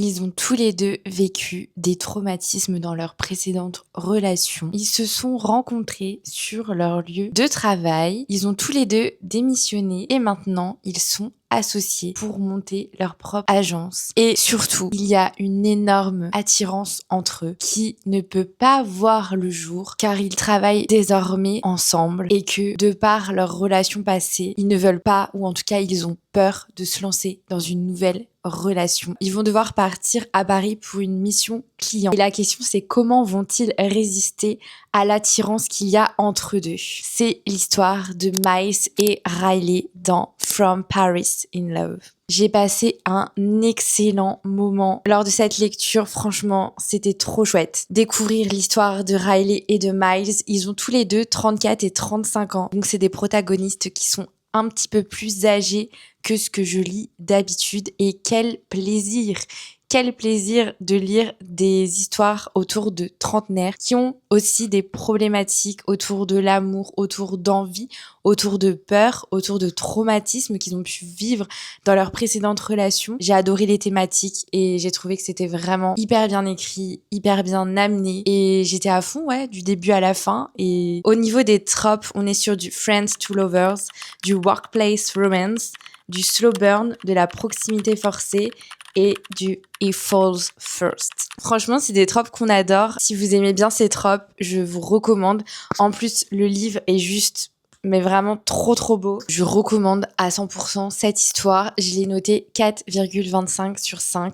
Ils ont tous les deux vécu des traumatismes dans leurs précédentes relations. Ils se sont rencontrés sur leur lieu de travail. Ils ont tous les deux démissionné et maintenant ils sont associés pour monter leur propre agence. Et surtout, il y a une énorme attirance entre eux qui ne peut pas voir le jour car ils travaillent désormais ensemble et que de par leur relation passée, ils ne veulent pas, ou en tout cas ils ont peur de se lancer dans une nouvelle relation. Ils vont devoir partir à Paris pour une mission client. Et la question c'est comment vont-ils résister à l'attirance qu'il y a entre eux deux. C'est l'histoire de Miles et Riley dans From Paris in Love. J'ai passé un excellent moment lors de cette lecture. Franchement, c'était trop chouette. Découvrir l'histoire de Riley et de Miles. Ils ont tous les deux 34 et 35 ans. Donc c'est des protagonistes qui sont un petit peu plus âgés que ce que je lis d'habitude. Et quel plaisir de lire des histoires autour de trentenaires qui ont aussi des problématiques autour de l'amour, autour d'envie, autour de peur, autour de traumatismes qu'ils ont pu vivre dans leurs précédentes relations. J'ai adoré les thématiques et j'ai trouvé que c'était vraiment hyper bien écrit, hyper bien amené et j'étais à fond, du début à la fin. Et au niveau des tropes, on est sur du Friends to Lovers, du Workplace Romance, du slow burn, de la proximité forcée et du He Falls First. Franchement, c'est des tropes qu'on adore. Si vous aimez bien ces tropes, je vous recommande. En plus, le livre est juste, mais vraiment trop beau. Je recommande à 100% cette histoire. Je l'ai noté 4,25 sur 5.